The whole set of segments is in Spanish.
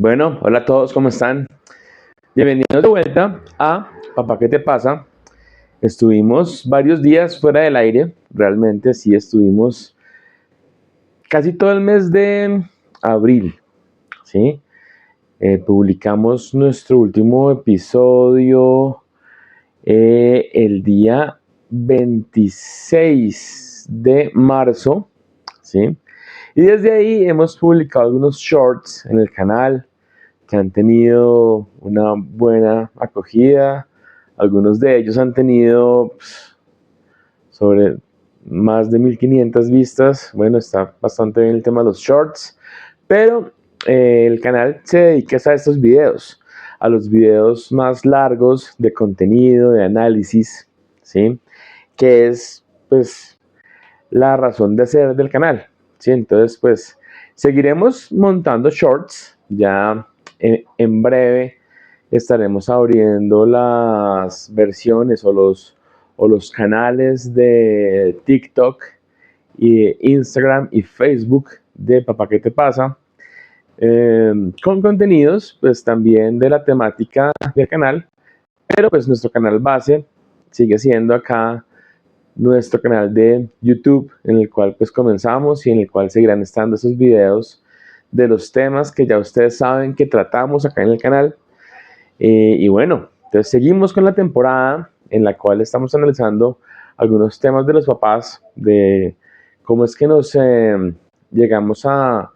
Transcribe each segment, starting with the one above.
Bueno, hola a todos, ¿cómo están? Bienvenidos de vuelta a Papá, ¿qué te pasa? Estuvimos varios días fuera del aire, realmente sí estuvimos casi todo el mes de abril, ¿sí? Publicamos nuestro último episodio el día 26 de marzo, ¿sí? Y desde ahí hemos publicado algunos shorts en el canal que han tenido una buena acogida. Algunos de ellos han tenido sobre más de 1500 vistas. Bueno, está bastante bien el tema de los shorts, pero el canal se dedica a estos videos, a los videos más largos de contenido, de análisis, ¿sí? Que es, pues, la razón de ser del canal, ¿sí? Entonces, pues, seguiremos montando shorts. Ya en breve estaremos abriendo las versiones o los canales de TikTok, y Instagram y Facebook de Papá, ¿qué te pasa? Con contenidos, pues, también de la temática del canal, pero pues nuestro canal base sigue siendo acá nuestro canal de YouTube, en el cual pues comenzamos y en el cual seguirán estando esos videos de los temas que ya ustedes saben que tratamos acá en el canal. Y bueno, entonces seguimos con la temporada en la cual estamos analizando algunos temas de los papás, de cómo es que nos llegamos a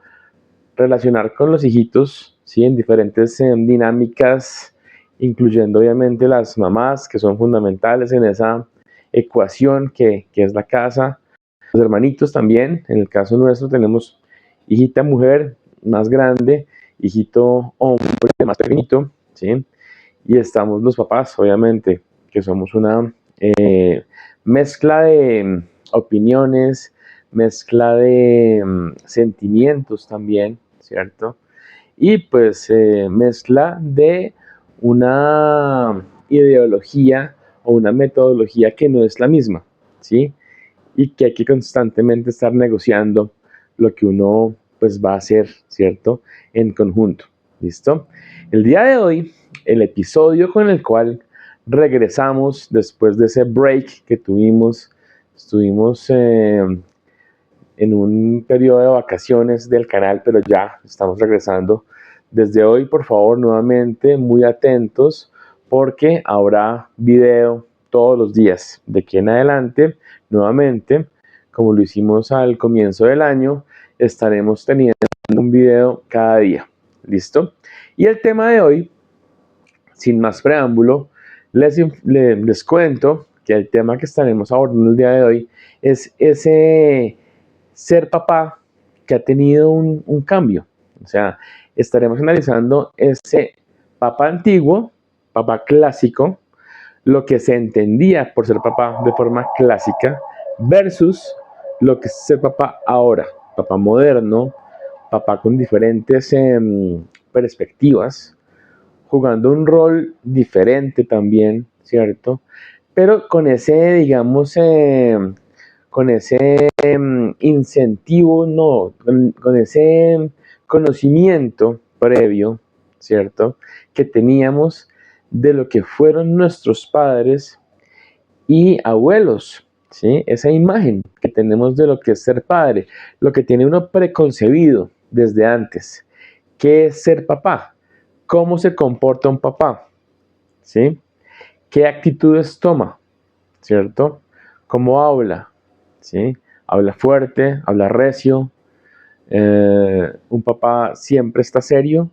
relacionar con los hijitos, ¿sí? En diferentes dinámicas, incluyendo obviamente las mamás, que son fundamentales en esa ecuación que es la casa, los hermanitos también. En el caso nuestro tenemos hijita mujer más grande, hijito hombre más pequeñito, ¿sí? Y estamos los papás, obviamente, que somos una mezcla de opiniones, mezcla de sentimientos también, ¿cierto? Y pues mezcla de una ideología o una metodología que no es la misma, ¿sí? Y que hay que constantemente estar negociando lo que uno pues va a hacer, ¿cierto? En conjunto, ¿listo? El día de hoy, el episodio con el cual regresamos después de ese break que tuvimos, estuvimos en un periodo de vacaciones del canal, pero ya estamos regresando. Desde hoy, por favor, nuevamente muy atentos, porque habrá video todos los días. De aquí en adelante, nuevamente, como lo hicimos al comienzo del año, estaremos teniendo un video cada día. ¿Listo? Y el tema de hoy, sin más preámbulo, les cuento que el tema que estaremos abordando el día de hoy es ese ser papá que ha tenido un cambio. O sea, estaremos analizando ese papá antiguo, papá clásico, lo que se entendía por ser papá de forma clásica, versus lo que es ser papá ahora, papá moderno, papá con diferentes perspectivas, jugando un rol diferente también, ¿cierto? Pero con ese, digamos, con ese incentivo, no, con ese conocimiento previo, ¿cierto? Que teníamos de lo que fueron nuestros padres y abuelos, ¿sí? Esa imagen que tenemos de lo que es ser padre, lo que tiene uno preconcebido desde antes. ¿Qué es ser papá? ¿Cómo se comporta un papá? ¿Sí? ¿Qué actitudes toma? ¿Cierto? ¿Cómo habla? ¿Sí? ¿Habla fuerte? ¿Habla recio? ¿Un papá siempre está serio?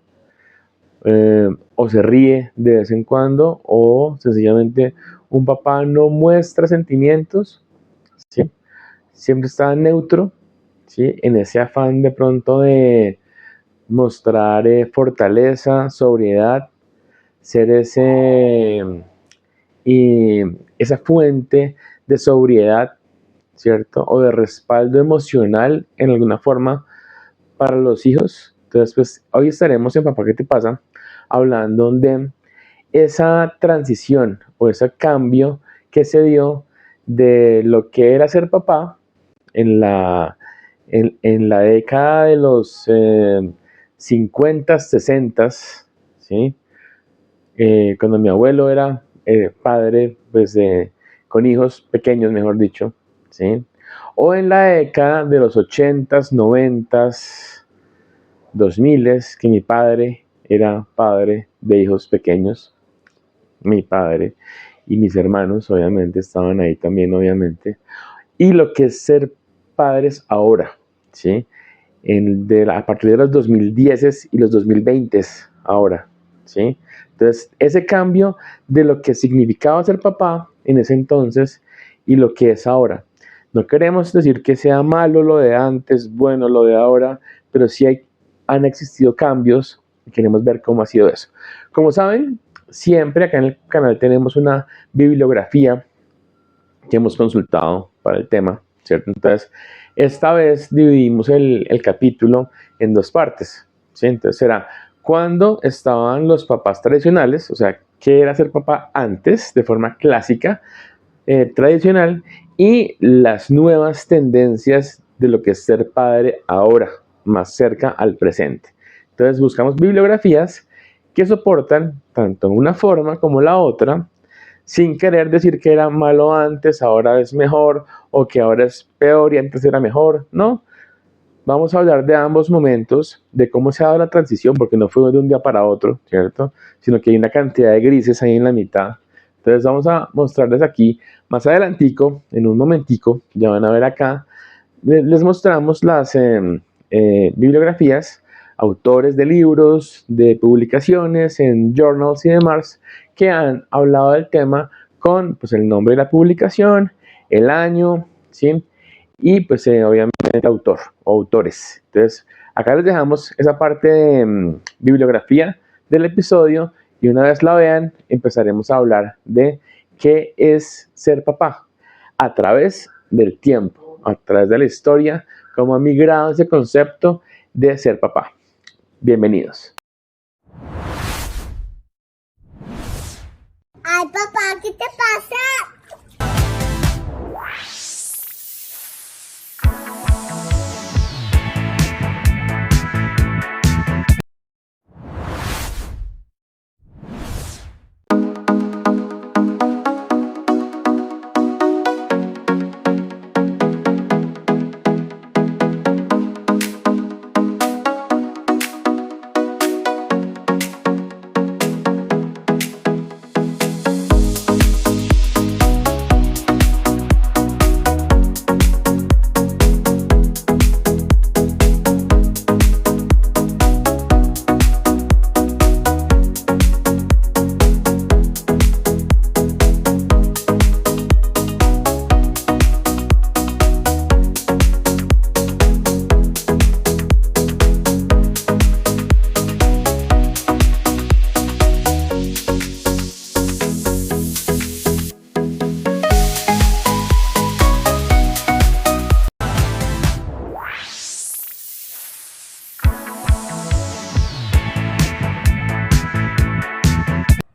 ¿O se ríe de vez en cuando? ¿O sencillamente un papá no muestra sentimientos? ¿Sí? Siempre está neutro, ¿sí? En ese afán de pronto de mostrar fortaleza, sobriedad, ser y esa fuente de sobriedad, ¿cierto? O de respaldo emocional en alguna forma para los hijos. Entonces, pues hoy estaremos en Papá, ¿qué te pasa? Hablando de esa transición o ese cambio que se dio de lo que era ser papá en la década de los 50, 60, ¿sí? Cuando mi abuelo era padre, pues con hijos pequeños, mejor dicho, ¿sí? O en la década de los 80s, 90s, 2000s, que mi padre era padre de hijos pequeños, mi padre y mis hermanos, obviamente, estaban ahí también, obviamente. Y lo que es ser padres ahora, ¿sí? A partir de los 2010 y los 2020 ahora, ¿sí? Entonces, ese cambio de lo que significaba ser papá en ese entonces y lo que es ahora. No queremos decir que sea malo lo de antes, bueno lo de ahora, pero sí han existido cambios y queremos ver cómo ha sido eso. Como saben, siempre acá en el canal tenemos una bibliografía que hemos consultado para el tema, ¿cierto? Entonces, esta vez dividimos el capítulo en dos partes, ¿sí? Entonces será cuando estaban los papás tradicionales, o sea, qué era ser papá antes, de forma clásica, tradicional, y las nuevas tendencias de lo que es ser padre ahora, más cerca al presente. Entonces buscamos bibliografías que soportan tanto una forma como la otra, sin querer decir que era malo antes, ahora es mejor, o que ahora es peor y antes era mejor, no. Vamos a hablar de ambos momentos, de cómo se ha dado la transición, porque no fue de un día para otro, ¿cierto? Sino que hay una cantidad de grises ahí en la mitad. Entonces vamos a mostrarles aquí, más adelantico, en un momentico, ya van a ver acá, les mostramos las bibliografías, autores de libros, de publicaciones en journals y demás, que han hablado del tema con pues, el nombre de la publicación, el año, ¿sí? Y pues obviamente el autor o autores. Entonces, acá les dejamos esa parte de bibliografía del episodio y una vez la vean, empezaremos a hablar de qué es ser papá a través del tiempo, a través de la historia, cómo ha migrado ese concepto de ser papá. Bienvenidos. Ay, papá, ¿qué te pasa?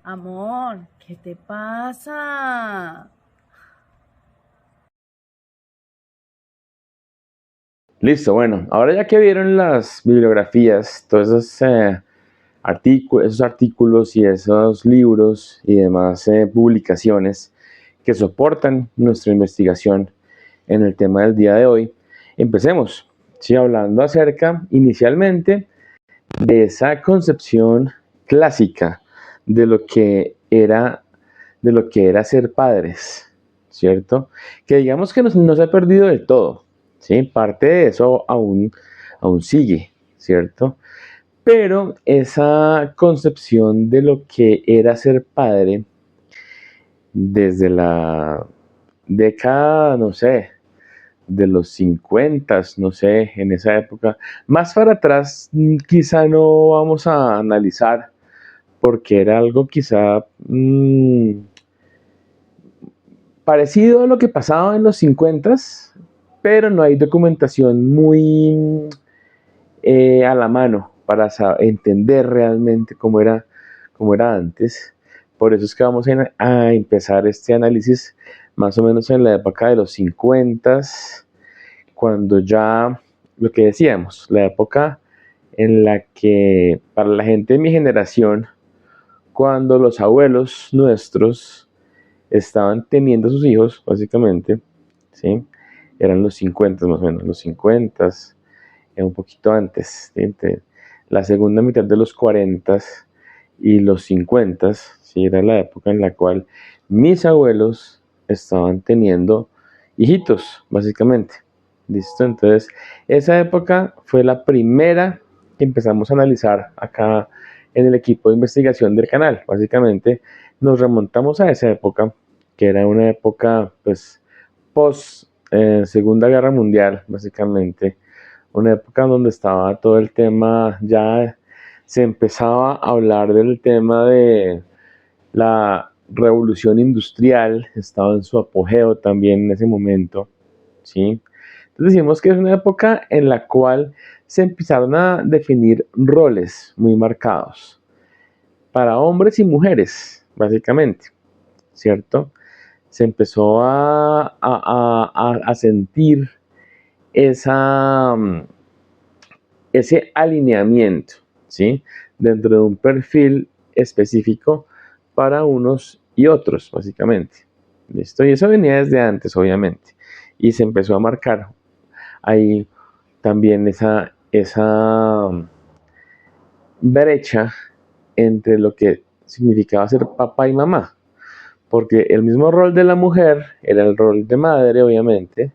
Amor, ¿qué te pasa? Listo, bueno, ahora ya que vieron las bibliografías, todos esos artículos y esos libros y demás publicaciones que soportan nuestra investigación en el tema del día de hoy, empecemos, ¿sí? Hablando acerca inicialmente de esa concepción clásica de lo que era, ser padres, ¿cierto? Que digamos que no se ha perdido del todo, ¿sí? Parte de eso aún sigue, ¿cierto? Pero esa concepción de lo que era ser padre desde la década, no sé, de los 50, no sé, en esa época, más para atrás quizá no vamos a analizar porque era algo quizá parecido a lo que pasaba en los 50, pero no hay documentación muy a la mano para entender realmente cómo era antes. Por eso es que vamos a empezar este análisis más o menos en la época de los 50, cuando ya, lo que decíamos, la época en la que para la gente de mi generación, cuando los abuelos nuestros estaban teniendo a sus hijos, básicamente, ¿sí? Eran los 50 más o menos, los 50, un poquito antes, ¿sí? Entre la segunda mitad de los 40 y los 50, ¿sí? Era la época en la cual mis abuelos estaban teniendo hijitos, básicamente. ¿Listo? Entonces, esa época fue la primera que empezamos a analizar acá en el equipo de investigación del canal. Básicamente, nos remontamos a esa época, que era una época, pues, post Segunda Guerra Mundial, básicamente. Una época donde estaba todo el tema, ya se empezaba a hablar del tema de la revolución industrial, estaba en su apogeo también en ese momento, ¿sí? Entonces decimos que es una época en la cual se empezaron a definir roles muy marcados para hombres y mujeres, básicamente, ¿cierto? Se empezó a sentir esa, ese alineamiento, ¿sí? Dentro de un perfil específico para unos y otros, básicamente. ¿Listo? Y eso venía desde antes, obviamente. Y se empezó a marcar ahí también esa brecha entre lo que significaba ser papá y mamá. Porque el mismo rol de la mujer era el rol de madre, obviamente.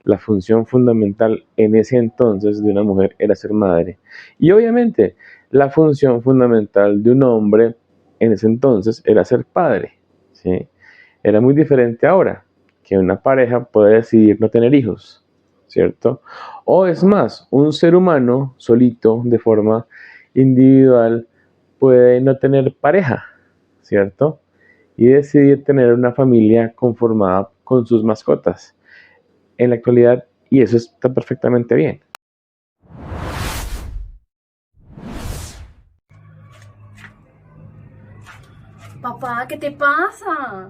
La función fundamental en ese entonces de una mujer era ser madre. Y obviamente la función fundamental de un hombre en ese entonces era ser padre, ¿sí? Era muy diferente ahora, que una pareja puede decidir no tener hijos, ¿cierto? O es más, un ser humano solito, de forma individual, puede no tener pareja, ¿cierto? Y decidir tener una familia conformada con sus mascotas en la actualidad, y eso está perfectamente bien. Papá, ¿qué te pasa?